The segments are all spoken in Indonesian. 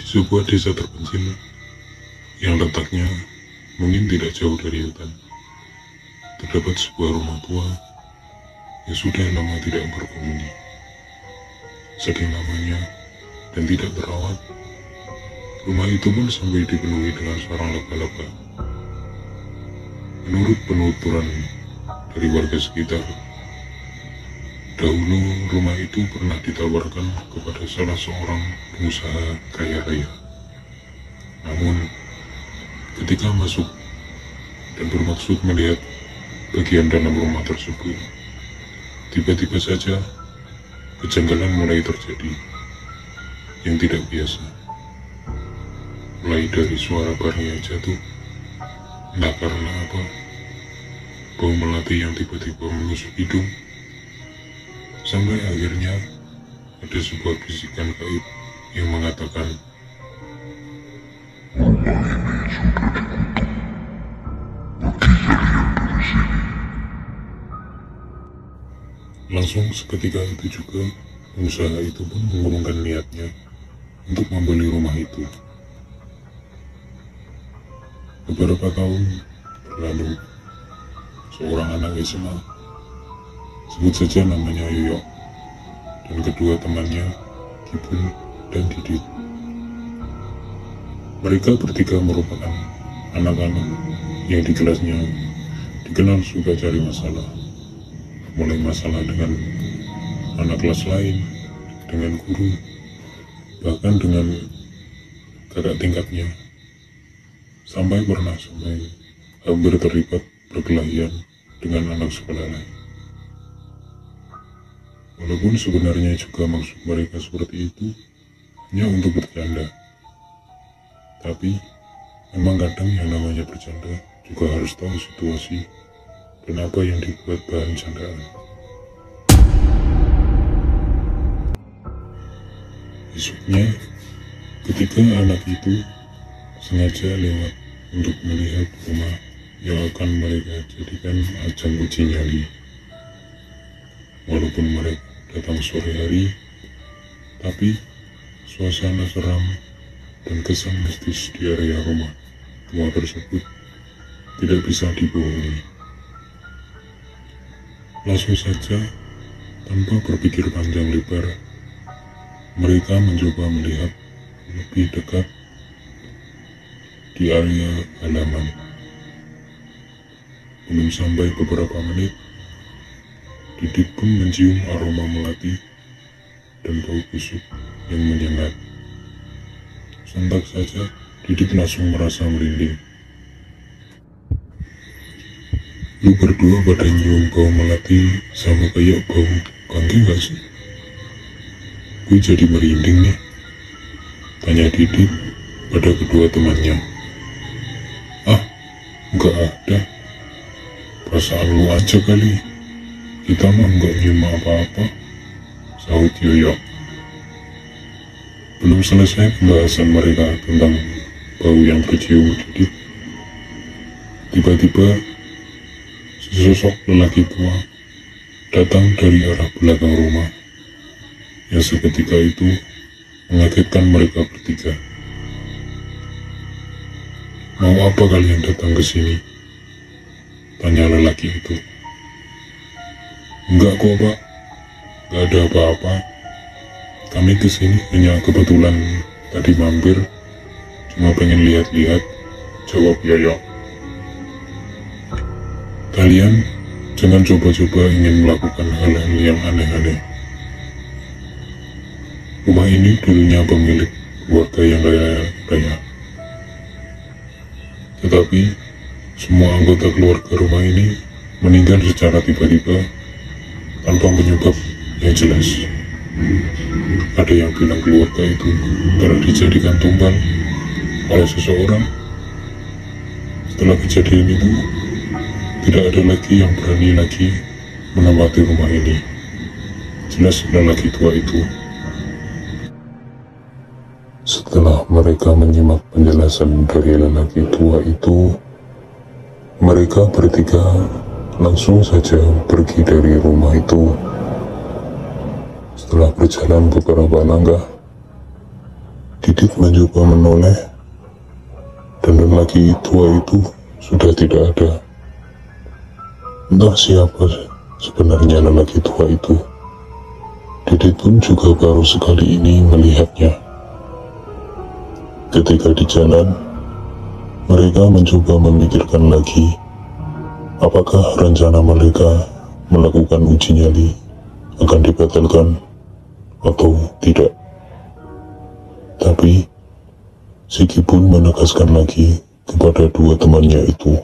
sebuah desa terpencil yang letaknya mungkin tidak jauh dari hutan, terdapat sebuah rumah tua yang sudah lama tidak berpenghuni. Saking lamanya dan tidak terawat, rumah itu pun sampai dipenuhi dengan sarang laba-laba. Menurut penuturan dari warga sekitar, dahulu rumah itu pernah ditawarkan kepada salah seorang pengusaha kaya raya. Namun, ketika masuk dan bermaksud melihat bagian dalam rumah tersebut, tiba-tiba saja kejanggalan mulai terjadi yang tidak biasa. Mulai dari suara barang yang jatuh, entah karena apa, bau melati yang tiba-tiba menusuk hidung, sampai akhirnya ada sebuah bisikan gaib yang mengatakan, langsung seketika itu juga pengusaha itu pun mengurungkan niatnya untuk membeli rumah itu. Beberapa tahun berlalu, seorang anak SMA, sebut saja namanya Yoyo, dan kedua temannya, Kipun dan Didit. Mereka bertiga merupakan anak-anak yang di kelasnya dikenal suka cari masalah. Mulai masalah dengan anak kelas lain, dengan guru, bahkan dengan kakak tingkatnya, sampai hampir terlibat perkelahian dengan anak sekolah lain. Walaupun sebenarnya juga maksud mereka seperti itu hanya untuk bercanda, tapi memang kadang yang namanya bercanda juga harus tahu situasi dan apa yang dibuat bahan candaan. Besoknya, ketika anak itu sengaja lewat untuk melihat rumah yang akan mereka jadikan ajang uji nyali, walaupun mereka datang sore hari, tapi suasana seram dan kesan mistis di area rumah tua tersebut tidak bisa dibohongi. Langsung saja, tanpa berpikir panjang lebar, mereka mencoba melihat lebih dekat di area halaman. Belum sampai beberapa menit, Didit pun mencium aroma melati dan bau busuk yang menyengat. Sontak saja, Didit langsung merasa merinding. Lu berdua pada nyium bau melati sama kayak bau bangke gak sih? Gue jadi merinding nih, tanya Didit pada kedua temannya. Ah, nggak ada. Perasaan lu aja kali. Kita mah nggak nyium apa-apa, sahut Yoyo. Belum selesai pembahasan mereka tentang bau yang tercium Didit, tiba-tiba sesosok lelaki tua datang dari arah belakang rumah yang seketika itu mengagetkan mereka bertiga. Mau apa kalian datang ke sini? Tanya lelaki itu. Enggak kok pak, gak ada apa-apa. Kami kesini hanya kebetulan tadi mampir, cuma pengen lihat-lihat, jawab Yoyo. Kalian jangan coba-coba ingin melakukan hal-hal yang aneh-aneh. Rumah ini dulunya pemilik keluarga yang kaya. Tetapi semua anggota keluarga rumah ini meninggal secara tiba-tiba tanpa penyebab yang jelas. Ada yang bilang keluarga itu telah dijadikan tumbal oleh seseorang. Setelah kejadian itu, tidak ada lagi yang berani lagi menempati rumah ini. Jelas lelaki tua itu. Setelah mereka menyimak penjelasan dari lelaki tua itu, mereka bertiga langsung saja pergi dari rumah itu. Setelah berjalan beberapa langkah, Didit mencoba menoleh, dan lelaki tua itu sudah tidak ada. Entah siapa sebenarnya lelaki tua itu. Didit pun juga baru sekali ini melihatnya. Ketika di jalan, mereka mencoba memikirkan lagi apakah rencana mereka melakukan uji nyali akan dibatalkan atau tidak. Tapi Siki pun menegaskan lagi kepada dua temannya itu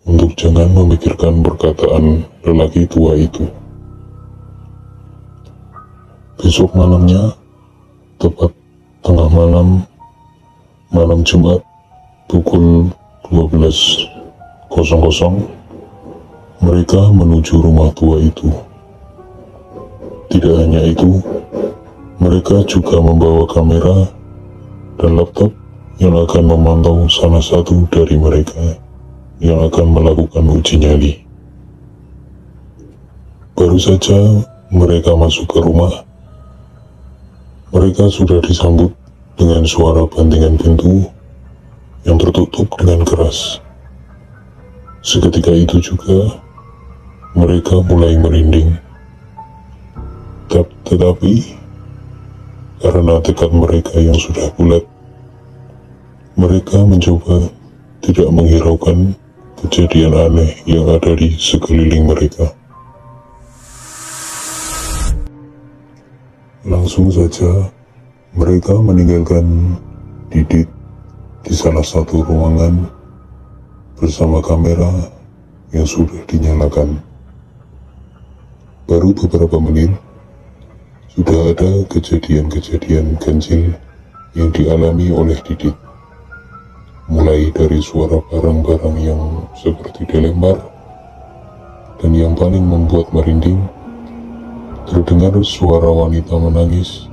untuk jangan memikirkan perkataan lelaki tua itu. Besok malamnya, tepat tengah malam Jumat pukul 12.00, mereka menuju rumah tua itu. Tidak hanya itu, mereka juga membawa kamera dan laptop yang akan memantau salah satu dari mereka yang akan melakukan uji nyali. Baru saja mereka masuk ke rumah, mereka sudah disambut dengan suara bantingan pintu yang tertutup dengan keras. Seketika itu juga mereka mulai merinding. Tetapi karena tekad mereka yang sudah bulat, mereka mencoba tidak menghiraukan kejadian aneh yang ada di sekeliling mereka. Langsung saja mereka meninggalkan Didit di salah satu ruangan bersama kamera yang sudah dinyalakan. Baru beberapa menit, sudah ada kejadian-kejadian ganjil yang dialami oleh Didit. Mulai dari suara barang-barang yang seperti dilempar, dan yang paling membuat merinding, terdengar suara wanita menangis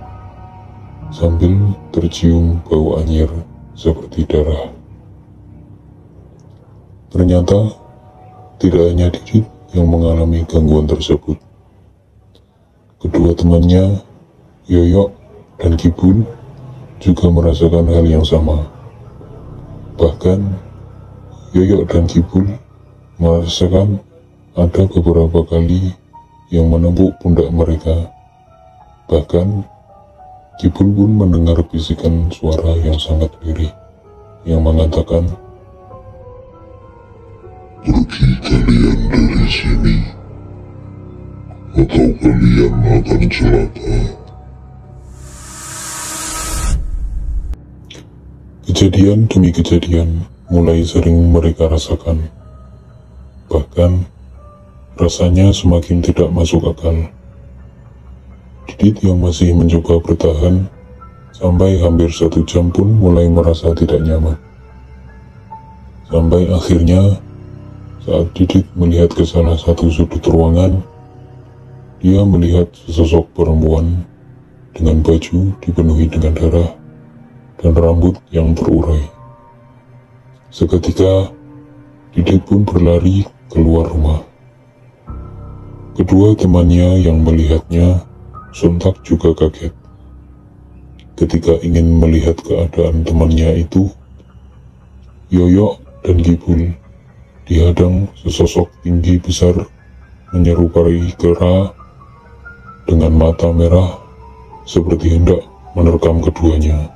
sambil tercium bau anyir seperti darah. Ternyata tidak hanya Didit yang mengalami gangguan tersebut. Kedua temannya, Yoyok dan Kibul, juga merasakan hal yang sama. Bahkan, Yoyok dan Kibul merasakan ada beberapa kali yang menembuk pundak mereka. Bahkan, Kibul pun mendengar bisikan suara yang sangat lirih yang mengatakan, "Pergi kalian dari sini, atau kalian akan celaka." Kejadian demi kejadian mulai sering mereka rasakan. Bahkan, rasanya semakin tidak masuk akal. Didit yang masih mencoba bertahan sampai hampir 1 jam pun mulai merasa tidak nyaman. Sampai akhirnya, saat Didit melihat ke salah satu sudut ruangan, dia melihat sesosok perempuan dengan baju dipenuhi dengan darah dan rambut yang terurai. Seketika, Didit pun berlari keluar rumah. Kedua temannya yang melihatnya sontak juga kaget. Ketika ingin melihat keadaan temannya itu, Yoyok dan Kibul dihadang sesosok tinggi besar menyerupai kera dengan mata merah seperti hendak menerkam keduanya.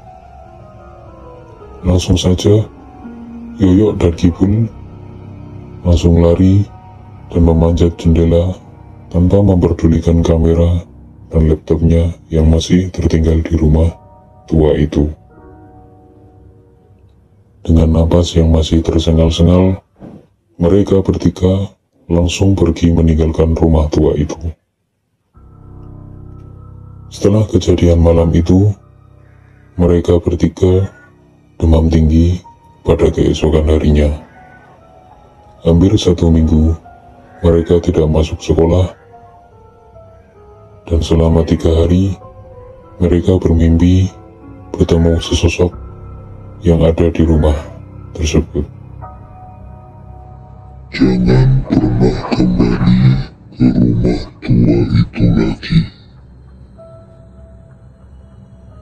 Langsung saja Yoyok dan Kibul langsung lari dan memanjat jendela tanpa memperdulikan kamera dan laptopnya yang masih tertinggal di rumah tua itu. Dengan napas yang masih tersengal-sengal, mereka bertiga langsung pergi meninggalkan rumah tua itu. Setelah kejadian malam itu, mereka bertiga demam tinggi pada keesokan harinya. Hampir 1 minggu, mereka tidak masuk sekolah, dan selama 3 hari, mereka bermimpi bertemu sesosok yang ada di rumah tersebut. Jangan pernah kembali ke rumah tua itu lagi.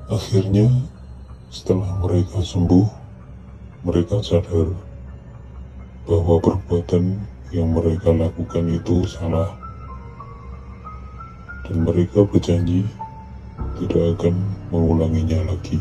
Akhirnya, Setelah mereka sembuh, mereka sadar bahwa perbuatan yang mereka lakukan itu salah, dan mereka berjanji tidak akan mengulanginya lagi.